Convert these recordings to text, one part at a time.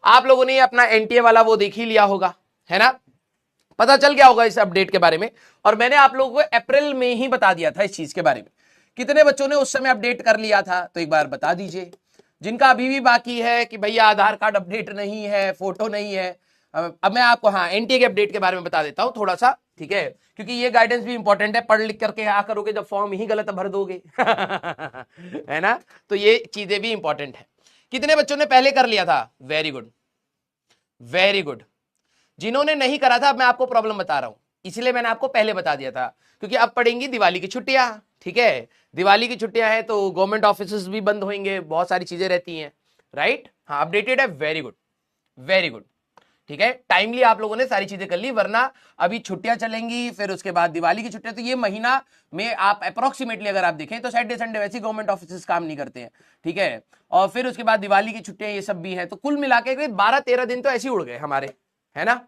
आप लोगों ने अपना एनटीए वाला वो देख ही लिया होगा, है ना, पता चल गया होगा इस अपडेट के बारे में। और मैंने आप लोगों को अप्रैल में ही बता दिया था इस चीज के बारे में। कितने बच्चों ने उस समय अपडेट कर लिया था तो एक बार बता दीजिए। जिनका अभी भी बाकी है कि भैया आधार कार्ड अपडेट नहीं है, फोटो नहीं है, अब मैं आपको हाँ एनटीए के अपडेट के बारे में बता देता हूं थोड़ा सा, ठीक है, क्योंकि ये गाइडेंस भी इंपॉर्टेंट है। पढ़ लिख करके आ करोगे जब फॉर्म ही गलत भर दोगे है ना, तो ये चीजें भी इंपॉर्टेंट है। कितने बच्चों ने पहले कर लिया था? Very good, very good. जिन्होंने नहीं करा था अब मैं आपको प्रॉब्लम बता रहा हूं, इसलिए मैंने आपको पहले बता दिया था, क्योंकि अब पड़ेंगी दिवाली की छुट्टियां, ठीक है, दिवाली की छुट्टियां हैं तो गवर्नमेंट ऑफिस भी बंद होंगे, बहुत सारी चीजें रहती हैं, राइट। हाँ अपडेटेड है, वेरी गुड, वेरी गुड, ठीक है, टाइमली आप लोगों ने सारी चीजें कर ली, वरना अभी छुट्टियां चलेंगी, फिर उसके बाद दिवाली की छुट्टियां, तो ये महीना में आप अप्रोक्सीमेटली अगर आप देखें तो सैटरडे संडे वैसे गवर्नमेंट ऑफिस काम नहीं करते हैं, ठीक है, और फिर उसके बाद दिवाली की छुट्टियां ये सब भी है, तो कुल मिला के 12-13 दिन तो ऐसे ही उड़ गए हमारे, है ना।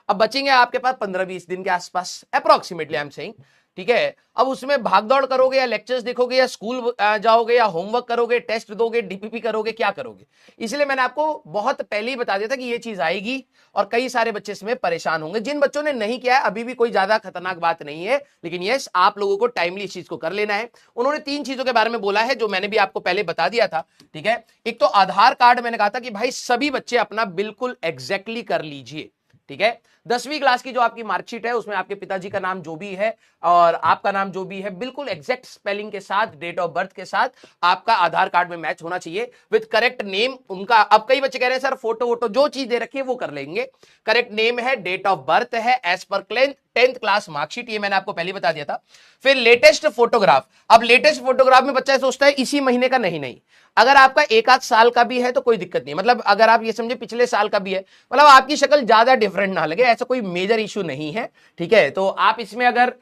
अब बचेंगे आपके पास 15-20 दिन के आसपास अप्रोक्सीमेटली आई एम सेइंग, ठीक है। अब उसमें भागदौड़ करोगे या लेक्चर्स देखोगे या स्कूल जाओगे या होमवर्क करोगे, टेस्ट दोगे, डीपीपी करोगे, क्या करोगे? इसलिए मैंने आपको बहुत पहले ही बता दिया था कि ये चीज आएगी और कई सारे बच्चे इसमें परेशान होंगे। जिन बच्चों ने नहीं किया है अभी भी कोई ज्यादा खतरनाक बात नहीं है, लेकिन यस आप लोगों को टाइमली इस चीज को कर लेना है। उन्होंने 3 चीजों के बारे में बोला है जो मैंने भी आपको पहले बता दिया था, ठीक है। एक तो आधार कार्ड, मैंने कहा था कि भाई सभी बच्चे अपना बिल्कुल एग्जैक्टली कर लीजिए, ठीक है। 10वीं क्लास की जो आपकी मार्कशीट है उसमें आपके पिताजी का नाम जो भी है और आपका नाम जो भी है बिल्कुल एग्जैक्ट स्पेलिंग के साथ, डेट ऑफ बर्थ के साथ आपका आधार कार्ड में मैच होना चाहिए विद करेक्ट नेम उनका। अब कई बच्चे कह रहे हैं सर फोटो वोटो जो चीज दे रखी है वो कर लेंगे, करेक्ट नेम है, डेट ऑफ बर्थ है, as per 10th class marksheet, ये मैंने आपको पहले बता दिया था। फिर लेटेस्ट फोटोग्राफ, अब लेटेस्ट फोटोग्राफ में बच्चा सोचता है इसी महीने का, नहीं नहीं, अगर आपका 1 आध साल का भी है तो कोई दिक्कत नहीं, मतलब अगर आप ये समझे पिछले साल का भी है, मतलब आपकी शक्ल ज्यादा डिफरेंट ना लगे, ऐसा कोई मेजर इशू नहीं है, ठीक है। तो आप इसमें अगर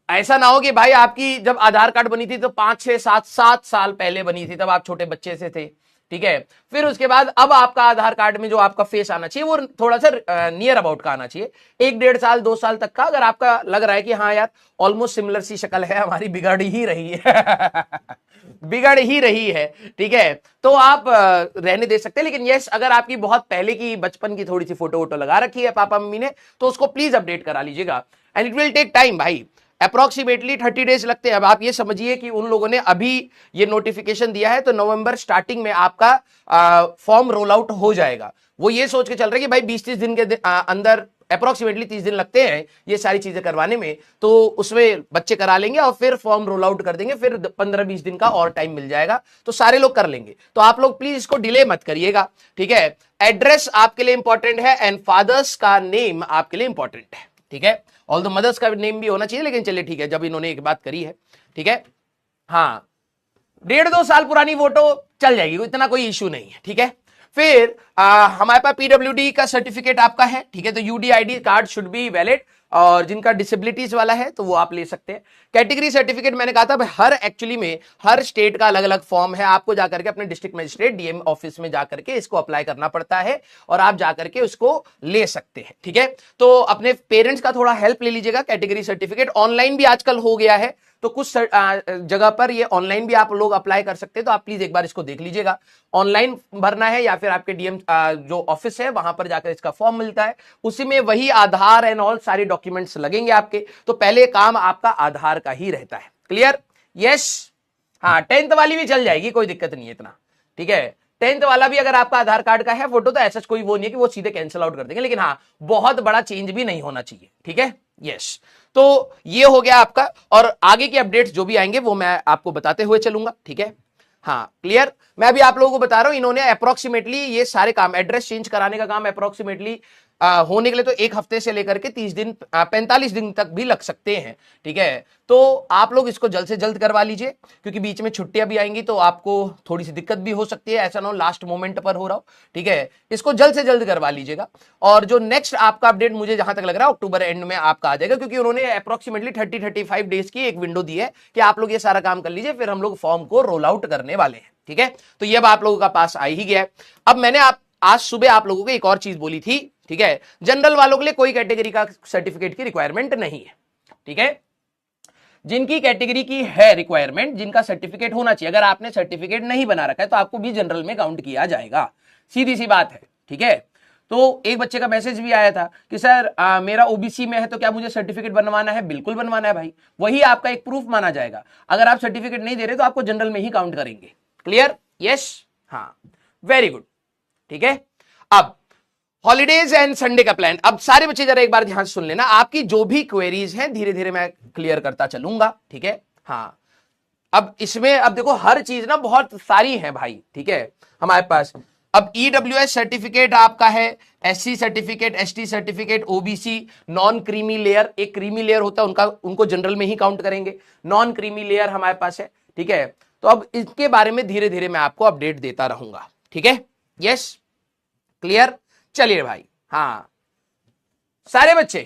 ऐसा ना हो कि भाई आपकी जब आधार कार्ड बनी थी तो 5-6-7 साल पहले बनी थी, तब आप छोटे बच्चे से थे, ठीक है। फिर उसके बाद अब आपका आधार कार्ड में जो आपका फेस आना चाहिए वो थोड़ा सा नियर अबाउट का आना चाहिए, 1-1.5 साल 2 साल तक का। अगर आपका लग रहा है कि हाँ यार ऑलमोस्ट सिमिलर सी शक्ल है हमारी, बिगड़ ही रही है बिगड़ ही रही है, ठीक है, तो आप रहने दे सकते हैं। लेकिन यस अगर आपकी बहुत पहले की बचपन की थोड़ी सी फोटो वोटो लगा रखी है पापा मम्मी ने तो उसको प्लीज अपडेट करा लीजिएगा, and it will take time भाई, अप्रोक्सीमेटली 30 डेज लगते हैं। अब आप ये समझिए कि उन लोगों ने अभी ये नोटिफिकेशन दिया है तो नवंबर स्टार्टिंग में आपका फॉर्म रोल आउट हो जाएगा। वो ये सोच के चल रहे हैं कि भाई 20-30 दिन के अंदर, अप्रोक्सीमेटली 30 दिन लगते हैं ये सारी चीजें करवाने में, तो उसमें बच्चे करा लेंगे और फिर फॉर्म रोल आउट कर देंगे, फिर 15-20 दिन का और टाइम मिल जाएगा तो सारे लोग कर लेंगे। तो आप लोग प्लीज इसको डिले मत करिएगा, ठीक है। एड्रेस आपके लिए इंपॉर्टेंट है एंड फादर्स का नेम आपके लिए इंपॉर्टेंट है, ठीक है। ऑल द मदर्स का नेम भी होना चाहिए, लेकिन चलिए ठीक है जब इन्होंने एक बात करी है, ठीक है। हाँ 1.5-2 साल पुरानी फोटो चल जाएगी, इतना कोई इश्यू नहीं है, ठीक है। फिर हमारे पास पीडब्ल्यूडी का सर्टिफिकेट आपका है, ठीक है, तो UDID card should be valid, और जिनका डिसेबिलिटीज वाला है तो वो आप ले सकते हैं। कैटेगरी सर्टिफिकेट मैंने कहा था हर एक्चुअली में हर स्टेट का अलग अलग फॉर्म है, आपको जाकर के अपने डिस्ट्रिक्ट मजिस्ट्रेट डीएम ऑफिस में जाकर के इसको अप्लाई करना पड़ता है और आप जाकर के उसको ले सकते हैं, ठीक है। तो अपने पेरेंट्स का थोड़ा हेल्प ले लीजिएगा। कैटेगरी सर्टिफिकेट ऑनलाइन भी आजकल हो गया है, तो कुछ जगह पर ये ऑनलाइन भी आप लोग अप्लाई कर सकते हैं, तो आप प्लीज एक बार इसको देख लीजिएगा। ऑनलाइन भरना है या फिर आपके डीएम जो ऑफिस है वहां पर जाकर इसका फॉर्म मिलता है, उसी में वही आधार एंड ऑल सारी डॉक्यूमेंट्स लगेंगे आपके, तो पहले काम आपका आधार का ही रहता है। क्लियर? यस। हाँ 10th वाली भी चल जाएगी, कोई दिक्कत नहीं है इतना, ठीक है। 10th वाला भी अगर आपका आधार कार्ड का है फोटो तो ऐसा कोई वो नहीं है कि वो सीधे कैंसिल आउट कर देंगे, लेकिन हाँ बहुत बड़ा चेंज भी नहीं होना चाहिए, ठीक है। यस तो ये हो गया आपका, और आगे की अपडेट्स जो भी आएंगे वो मैं आपको बताते हुए चलूंगा, ठीक है। हाँ क्लियर। मैं अभी आप लोगों को बता रहा हूं इन्होंने अप्रोक्सीमेटली ये सारे काम, एड्रेस चेंज कराने का काम अप्रोक्सीमेटली होने के लिए तो 1 हफ्ते से लेकर के 30 दिन 45 दिन तक भी लग सकते हैं, ठीक है। तो आप लोग इसको जल्द से जल्द करवा लीजिए, क्योंकि बीच में छुट्टियां भी आएंगी तो आपको थोड़ी सी दिक्कत भी हो सकती है, ऐसा ना हो लास्ट मोमेंट पर हो रहा हो, ठीक है। इसको जल्द से जल्द करवा लीजिएगा। और जो नेक्स्ट आपका अपडेट मुझे जहां तक लग रहा है अक्टूबर एंड में आपका आ जाएगा, क्योंकि उन्होंने अप्रोक्सीमेटली 30-35 डेज की एक विंडो दी है कि आप लोग ये सारा काम कर लीजिए, फिर हम लोग फॉर्म को रोल आउट करने वाले हैं, ठीक है। तो ये अब आप लोगों का पास आ ही गया है। अब मैंने आज सुबह आप लोगों को एक और चीज बोली थी, ठीक है, जनरल वालों के लिए कोई कैटेगरी का सर्टिफिकेट की रिक्वायरमेंट नहीं है, ठीक है। जिनकी कैटेगरी की है रिक्वायरमेंट, जिनका सर्टिफिकेट होना चाहिए, अगर आपने सर्टिफिकेट नहीं बना रखा है तो आपको भी जनरल में काउंट किया जाएगा, सीधी सी बात है, ठीक है। तो एक बच्चे का मैसेज भी आया था कि सर मेरा ओबीसी में है तो क्या मुझे सर्टिफिकेट बनवाना है? बिल्कुल बनवाना है भाई, वही आपका एक प्रूफ माना जाएगा। अगर आप सर्टिफिकेट नहीं दे रहे तो आपको जनरल में ही काउंट करेंगे। क्लियर? यस, हाँ, वेरी गुड। ठीक है, अब हॉलीडेज एंड संडे का प्लान। अब सारे बच्चे जरा एक बार ध्यान से सुन लेना, आपकी जो भी क्वेरीज हैं धीरे धीरे मैं क्लियर करता चलूंगा। ठीक है, हाँ, अब इसमें अब देखो हर चीज ना बहुत सारी है भाई। ठीक है, हमारे पास अब ईडब्ल्यूएस सर्टिफिकेट आपका है, SC certificate, ST certificate, OBC, non creamy layer, एक क्रीमी लेयर होता है उनका, उनको जनरल में ही काउंट करेंगे, नॉन क्रीमी लेयर हमारे पास है। ठीक है, तो अब इसके बारे में धीरे धीरे मैं आपको अपडेट देता रहूंगा। ठीक है, यस, क्लियर? चलिए भाई, हाँ सारे बच्चे,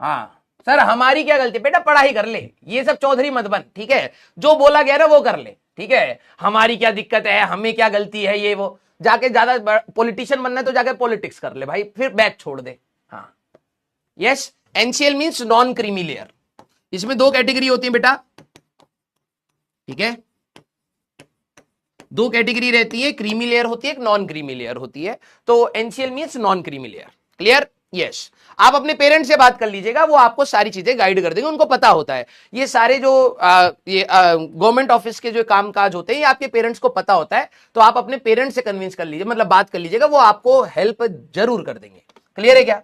हाँ सर हमारी क्या गलती? बेटा पढ़ाई कर ले, ये सब चौधरी मत बन। ठीक है, जो बोला गया ना वो कर ले। ठीक है, हमारी क्या दिक्कत है, हमें क्या गलती है, ये वो जाके ज्यादा पॉलिटिशियन बनना है तो जाके पॉलिटिक्स कर ले भाई, फिर बैच छोड़ दे। हाँ, yes, NCL means non creamy layer. इसमें दो कैटेगरी होती है बेटा। ठीक है, दो कैटेगरी रहती है, क्रीमी लेयर होती है, एक नॉन क्रीमी लेयर होती है। तो NCL means non creamy layer. Clear? Yes, आप अपने पेरेंट्स से बात कर लीजिएगा, वो आपको सारी चीजें गाइड कर देंगे, उनको पता होता है ये सारे जो ये गवर्नमेंट ऑफिस के जो काम काज होते हैं ये आपके पेरेंट्स को पता होता है। तो आप अपने पेरेंट्स से कन्विंस कर लीजिए, मतलब बात कर लीजिएगा, वो आपको हेल्प जरूर कर देंगे। क्लियर है क्या?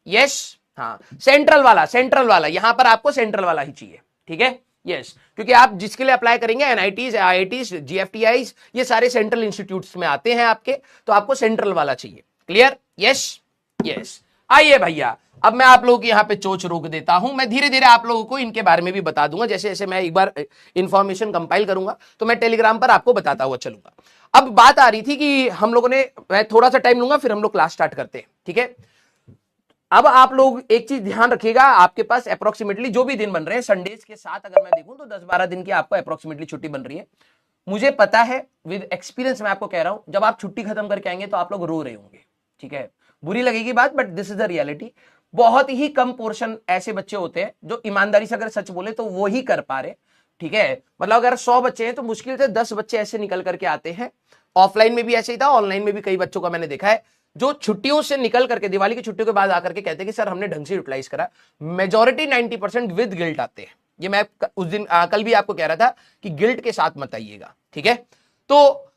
यस, हाँ, सेंट्रल वाला यहां पर आपको सेंट्रल वाला ही चाहिए। ठीक है, यस, क्योंकि आप जिसके लिए अप्लाई करेंगे एनआईटीज, आईआईटीज, जीएफटीआईज, ये सारे सेंट्रल इंस्टीट्यूट्स में आते हैं आपके, तो आपको सेंट्रल वाला चाहिए। क्लियर? Yes, yes. आइए भैया, अब मैं आप लोगों की यहां पे चोच रोक देता हूं, मैं धीरे धीरे आप लोगों को इनके बारे में भी बता दूंगा। जैसे जैसे मैं एक बार इंफॉर्मेशन कंपाइल करूंगा तो मैं टेलीग्राम पर आपको बताता हुआ चलूंगा। अब बात आ रही थी कि हम लोगों ने, मैं थोड़ा सा टाइम लूंगा फिर हम लोग क्लास स्टार्ट करते हैं। ठीक है, अब आप लोग एक चीज ध्यान रखिएगा, आपके पास अप्रोक्सीमेटली जो भी दिन बन रहे हैं संडेज के साथ अगर मैं देखूं तो 10-12 दिन की आपको अप्रोक्सीमेटली छुट्टी बन रही है। मुझे पता है, विद एक्सपीरियंस मैं आपको कह रहा हूं, जब आप छुट्टी खत्म करके आएंगे तो आप लोग रो रहे होंगे। ठीक है, बुरी लगेगी बात, but this is the reality. बहुत ही कम पोर्शन ऐसे बच्चे होते हैं जो ईमानदारी से अगर सच बोले तो वो ही कर पा रहे। ठीक है, मतलब अगर 100 बच्चे हैं तो मुश्किल से 10 बच्चे ऐसे निकल करके आते हैं। ऑफलाइन में भी ऐसे ही था, ऑनलाइन में भी कई बच्चों का मैंने देखा है जो छुट्टियों से निकल करके, दिवाली की छुट्टियों के बाद आकर के कहते हैं कि सर हमने ढंग से यूटिलाइज करा। मेजॉरिटी 90% विद गिल्ट आते हैं। ये मैं उस दिन कल भी आपको कह रहा था कि गिल्ट के साथ मत आइएगा। ठीक है, तो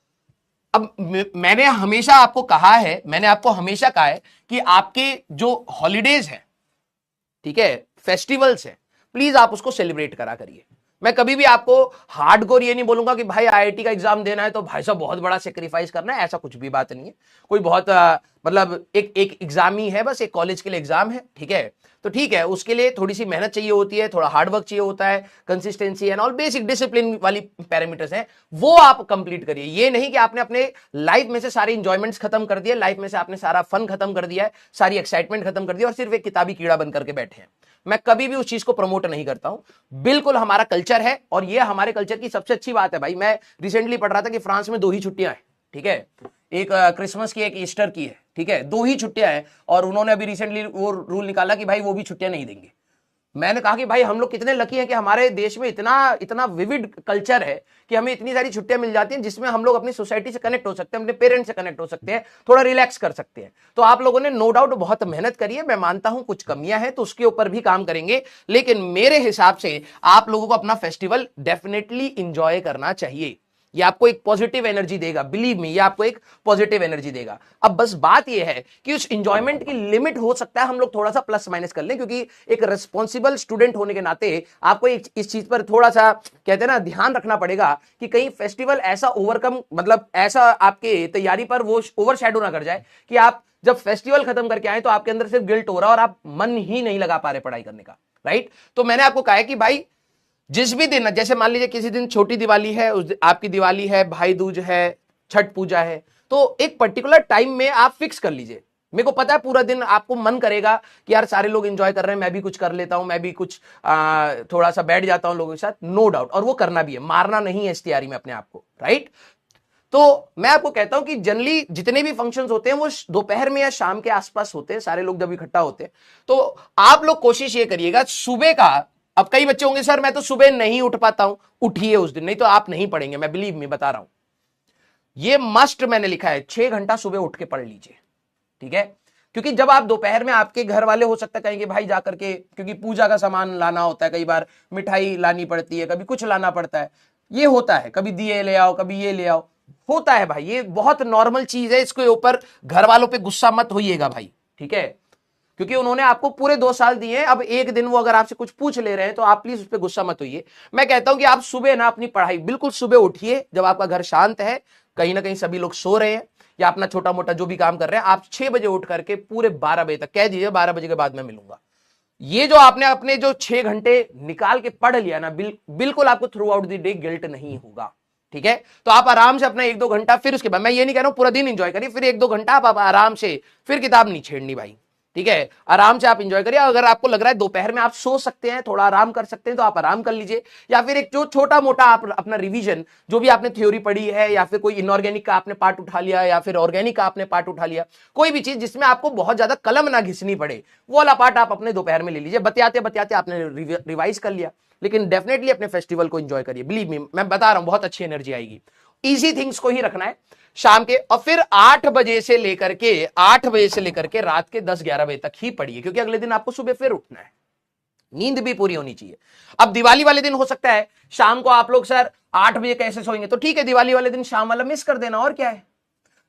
अब मैंने हमेशा आपको कहा है, कि आपके जो हॉलीडेज हैं, ठीक है, फेस्टिवल्स हैं, प्लीज आप उसको सेलिब्रेट करा करिए। मैं कभी भी आपको हार्डकोर ये नहीं बोलूंगा कि भाई आईआईटी का एग्जाम देना है तो भाई साहब बहुत बड़ा सेक्रीफाइस करना है, ऐसा कुछ भी बात नहीं है। कोई बहुत मतलब एक एग्जाम ही है, बस एक कॉलेज के लिए एग्जाम है। ठीक है, तो ठीक है, उसके लिए थोड़ी सी मेहनत चाहिए होती है, थोड़ा हार्डवर्क चाहिए होता है, consistency and all basic discipline वाली पैरामीटर्स हैं, वो आप कंप्लीट करिए। ये नहीं कि आपने अपने लाइफ में से सारे इंजॉयमेंट्स खत्म कर दिए, लाइफ में से आपने सारा फन खत्म कर दिया है, सारी एक्साइटमेंट खत्म कर दी और सिर्फ एक किताबी कीड़ा बन करके बैठे हैं। मैं कभी भी उस चीज को प्रमोट नहीं करता हूं। बिल्कुल हमारा कल्चर है और ये हमारे कल्चर की सबसे अच्छी बात है भाई। मैं रिसेंटली पढ़ रहा था कि फ्रांस में 2 ही छुट्टियां हैं। ठीक है, एक क्रिसमस की, एक ईस्टर की है। ठीक है, 2 ही छुट्टियां हैं और उन्होंने अभी रिसेंटली वो रूल निकाला कि भाई वो भी छुट्टियां नहीं देंगे। मैंने कहा कि भाई हम लोग कितने लकी हैं कि हमारे देश में इतना इतना विविड कल्चर है कि हमें इतनी सारी छुट्टियां मिल जाती हैं जिसमें हम लोग अपनी सोसाइटी से कनेक्ट हो सकते हैं, अपने पेरेंट्स से कनेक्ट हो सकते हैं, थोड़ा रिलैक्स कर सकते हैं। तो आप लोगों ने नो डाउट बहुत मेहनत करी है, मैं मानता हूं कुछ कमियां हैं तो उसके ऊपर भी काम करेंगे, लेकिन मेरे हिसाब से आप लोगों को अपना फेस्टिवल डेफिनेटली इंजॉय करना चाहिए। ये आपको एक पॉजिटिव एनर्जी देगा, बिलीव मी, ये आपको एक पॉजिटिव एनर्जी देगा। अब बस बात ये है कि उस एंजॉयमेंट की लिमिट हो सकता है हम लोग थोड़ा सा प्लस माइनस कर लें, क्योंकि एक रिस्पॉन्सिबल स्टूडेंट होने के नाते आपको इस चीज पर थोड़ा सा कहते हैं ना ध्यान रखना पड़ेगा कि कहीं फेस्टिवल ऐसा ओवरकम, मतलब ऐसा आपके तैयारी पर वो ओवरशैडो ना कर जाए कि आप जब फेस्टिवल खत्म करके आए तो आपके अंदर सिर्फ गिल्ट हो रहा और आप मन ही नहीं लगा पा रहे पढ़ाई करने का। राइट, तो मैंने आपको कहा है कि भाई जिस भी दिन, जैसे मान लीजिए किसी दिन छोटी दिवाली है, उस आपकी दिवाली है, भाई दूज है, छठ पूजा है, तो एक पर्टिकुलर टाइम में आप फिक्स कर लीजिए। मेरे को पता है पूरा दिन आपको मन करेगा कि यार सारे लोग एंजॉय कर रहे हैं, मैं भी कुछ कर लेता हूं, मैं भी कुछ थोड़ा सा बैठ जाता हूं लोगों के साथ, नो डाउट, और वो करना भी है, मारना नहीं है इस तैयारी में अपने आप को। राइट, तो मैं आपको कहता हूं कि जनरली जितने भी फंक्शंस होते हैं वो दोपहर में या शाम के आसपास होते हैं, सारे लोग जब इकट्ठा होते हैं। तो आप लोग कोशिश ये करिएगा सुबह का, अब कई बच्चे होंगे सर मैं तो सुबह नहीं उठ पाता हूं, उठिए उस दिन, नहीं तो आप नहीं पढ़ेंगे, मैं बिलीव में बता रहा हूं। ये मस्ट मैंने लिखा है, 6 घंटा सुबह उठ के पढ़ लीजिए, ठीक है। क्योंकि जब आप दोपहर में, आपके घर वाले हो सकता है कहेंगे भाई जाकर के, क्योंकि पूजा का सामान लाना होता है, कई बार मिठाई लानी पड़ती है, कभी कुछ लाना पड़ता है, ये होता है, कभी दिए ले आओ, कभी ये ले आओ, होता है भाई, ये बहुत नॉर्मल चीज है। इसके ऊपर घर वालों पे गुस्सा मत होइएगा भाई, ठीक है, क्योंकि उन्होंने आपको पूरे 2 साल दिए हैं। अब एक दिन वो अगर आपसे कुछ पूछ ले रहे हैं तो आप प्लीज उस पर गुस्सा मत होइए। मैं कहता हूं कि आप सुबह ना अपनी पढ़ाई बिल्कुल सुबह उठिए, जब आपका घर शांत है, कहीं ना कहीं सभी लोग सो रहे हैं या अपना छोटा मोटा जो भी काम कर रहे हैं, आप 6 बजे उठ करके पूरे 12 बजे तक कह दीजिए 12 बजे के बाद मैं मिलूंगा। ये जो आपने अपने जो 6 घंटे निकाल के पढ़ लिया ना, बिल्कुल आपको through out the day guilt नहीं होगा, ठीक है। तो आप आराम से अपना 1-2 घंटा, फिर उसके बाद मैं ये नहीं कह रहा हूं पूरा दिन एंजॉय करिए, फिर 1-2 घंटा आप आराम से, फिर किताब नहीं छेड़नी भाई, ठीक है, आराम से आप एंजॉय करिए। अगर आपको लग रहा है दोपहर में आप सो सकते हैं, थोड़ा आराम कर सकते हैं, तो आप आराम कर लीजिए, या फिर एक जो छोटा मोटा आप अपना रिवीजन, जो भी आपने थ्योरी पढ़ी है, या फिर कोई इनऑर्गेनिक का आपने पार्ट उठा लिया, या फिर ऑर्गेनिक का आपने पार्ट उठा लिया, कोई भी चीज जिसमें आपको बहुत ज्यादा कलम ना घिसनी पड़े, वो वाला पार्ट आप अपने दोपहर में ले लीजिए। बतियाते बतियाते आपने रिवाइज कर लिया, लेकिन डेफिनेटली अपने फेस्टिवल को एंजॉय करिए। बिलीव मी, मैं बता रहा हूं, बहुत अच्छी एनर्जी आएगी। इजी थिंग्स को ही रखना है शाम के, और फिर 8 बजे से लेकर के रात के 10-11 बजे तक ही पढ़िए, क्योंकि अगले दिन आपको सुबह फिर उठना है, नींद भी पूरी होनी चाहिए। अब दिवाली वाले दिन हो सकता है शाम को आप लोग सर 8 बजे कैसे सोएंगे, तो ठीक है, दिवाली वाले दिन शाम वाला मिस कर देना, और क्या है।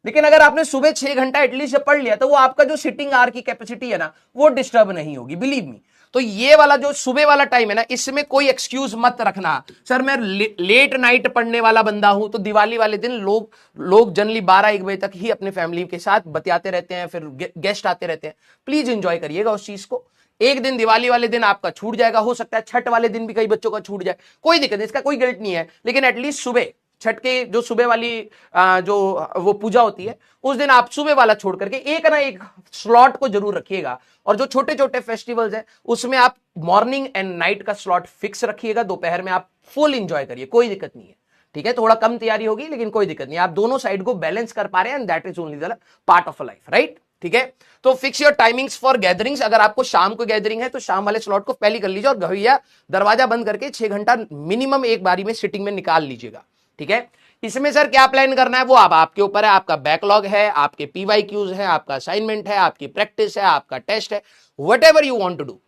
लेकिन अगर आपने सुबह 6 घंटा एटलीस्ट पढ़ लिया, तो वो आपका जो सिटिंग आवर की कैपेसिटी है ना, वो डिस्टर्ब नहीं होगी, बिलीव मी। तो ये वाला जो सुबह वाला टाइम है ना, इसमें कोई एक्सक्यूज मत रखना, सर मैं लेट नाइट पढ़ने वाला बंदा हूं। तो दिवाली वाले दिन लोग जनरली 12-1 बजे तक ही अपने फैमिली के साथ बतियाते रहते हैं, फिर गेस्ट आते रहते हैं। प्लीज एंजॉय करिएगा उस चीज को। एक दिन दिवाली वाले दिन आपका छूट जाएगा, हो सकता है छठ वाले दिन भी कई बच्चों का छूट जाए, कोई दिक्कत नहीं, इसका कोई गिल्ट नहीं है। लेकिन एटलीस्ट सुबह, छठ के जो सुबह वाली जो वो पूजा होती है, उस दिन आप सुबह वाला छोड़ करके एक ना एक स्लॉट को जरूर रखिएगा। और जो छोटे छोटे फेस्टिवल्स हैं उसमें आप मॉर्निंग एंड नाइट का स्लॉट फिक्स रखिएगा, दोपहर में आप फुल एंजॉय करिए, कोई दिक्कत नहीं है, ठीक है। थोड़ा कम तैयारी होगी लेकिन कोई दिक्कत नहीं, आप दोनों साइड को बैलेंस कर पा रहे हैं, and that is only the part of a life, right, ठीक है। तो fix your timings for gatherings. अगर आपको शाम को गैदरिंग है तो शाम वाले स्लॉट को पहले कर लीजिए, और भैया दरवाजा बंद करके 6 घंटा मिनिमम एक बारी में सिटिंग में निकाल लीजिएगा, ठीक है। इसमें सर क्या प्लान करना है वो अब आपके ऊपर है, आपका बैकलॉग है, आपके PYQs है, आपका असाइनमेंट है, आपकी प्रैक्टिस है, आपका टेस्ट है, whatever you want to do.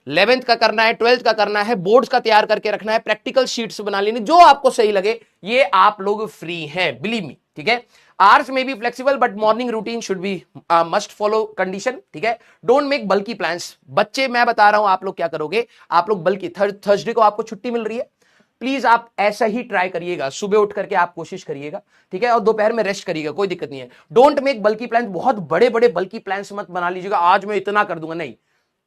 11th का करना है, 12th का करना है, बोर्ड्स का तैयार करके रखना है, प्रैक्टिकल शीट्स बना लेनी, जो आपको सही लगे, ये आप लोग फ्री हैं, बिलीव मी, ठीक है। आवर्स में be flexible but morning routine should be must follow condition, ठीक है। डोंट मेक बल्कि प्लान्स। बच्चे मैं बता रहा हूं आप लोग क्या करोगे, आप लोग बल्कि थर्सडे को आपको छुट्टी मिल रही है, प्लीज आप ऐसा ही ट्राई करिएगा, सुबह उठ करके आप कोशिश करिएगा, ठीक है, और दोपहर में रेस्ट करिएगा, कोई दिक्कत नहीं है। डोंट मेक बल्कि प्लान्स, बहुत बड़े बड़े बल्कि प्लान्स मत बना लीजिएगा, आज मैं इतना कर दूंगा, नहीं,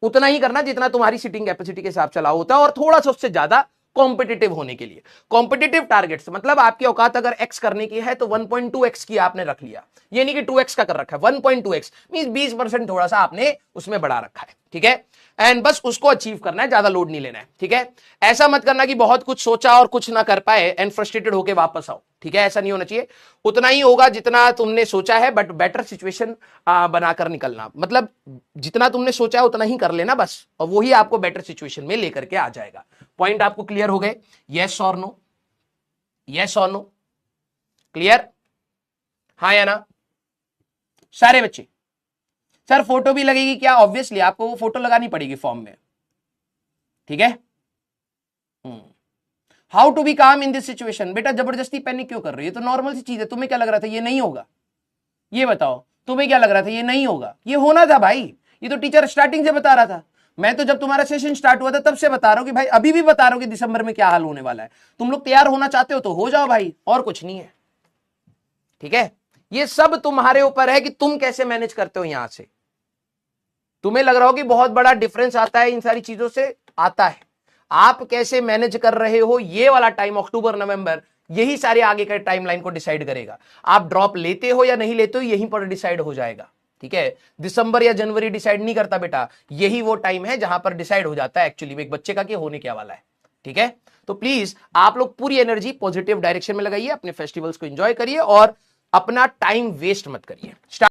उतना ही करना जितना तुम्हारी सिटिंग कैपेसिटी के हिसाब से अलाउ होता है, और थोड़ा सा उससे ज्यादा कॉम्पिटिटिव होने के लिए। कॉम्पिटिटिव टारगेट्स मतलब आपकी औकात अगर x करने की है तो 1.2x की आपने रख लिया, ये नहीं कि 2x का कर रखा है, 1.2x मींस 20% थोड़ा सा आपने उसमें बढ़ा रखा है, ठीक है। एंड बस उसको अचीव करना है, ज्यादा लोड नहीं लेना है, ठीक है। ऐसा मत करना कि बहुत कुछ सोचा और कुछ ना कर पाए एंड फ्रस्ट्रेटेड होके वापस आओ, ठीक है, ऐसा नहीं होना चाहिए। उतना ही होगा जितना तुमने सोचा है, बट बेटर सिचुएशन बनाकर निकलना, मतलब जितना तुमने सोचा है उतना ही कर लेना बस, और वही आपको बेटर सिचुएशन में लेकर के आ जाएगा। पॉइंट आपको क्लियर हो गए? यस और नो, यस और नो, क्लियर, हाँ या ना सारे बच्चे? सर फोटो भी लगेगी क्या? ऑब्वियसली आपको वो फोटो लगानी पड़ेगी फॉर्म में, ठीक है। हाउ टू बी काम इन दिस सिचुएशन, बेटा जबरदस्ती पैनिक क्यों कर रही है, तो नॉर्मल सी चीज है। तुम्हें क्या लग रहा था ये नहीं होगा, ये बताओ, तुम्हें क्या लग रहा था ये नहीं होगा? ये होना था भाई, ये तो टीचर स्टार्टिंग से बता रहा था। मैं तो जब तुम्हारा सेशन स्टार्ट हुआ था तब से बता रहा हूं कि भाई, अभी भी बता रहा हूं कि दिसंबर में क्या हाल होने वाला है। तुम लोग तैयार होना चाहते हो तो हो जाओ भाई, और कुछ नहीं है, ठीक है। ये सब तुम्हारे ऊपर है कि तुम कैसे मैनेज करते हो। यहां से तुम्हें लग रहा हो कि बहुत बड़ा डिफरेंस आता है इन सारी चीजों से, आता है। आप कैसे मैनेज कर रहे हो, ये वाला टाइम अक्टूबर नवंबर, यही सारे आगे के टाइमलाइन को डिसाइड करेगा। आप ड्रॉप लेते हो या नहीं लेते हो, यहीं पर डिसाइड हो जाएगा, ठीक है। दिसंबर या जनवरी डिसाइड नहीं करता बेटा, यही वो टाइम है जहां पर डिसाइड हो जाता है एक्चुअली में एक बच्चे का कि होने क्या वाला है, ठीक है। तो प्लीज आप लोग पूरी एनर्जी पॉजिटिव डायरेक्शन में लगाइए, अपने फेस्टिवल्स को एंजॉय करिए और अपना टाइम वेस्ट मत करिए।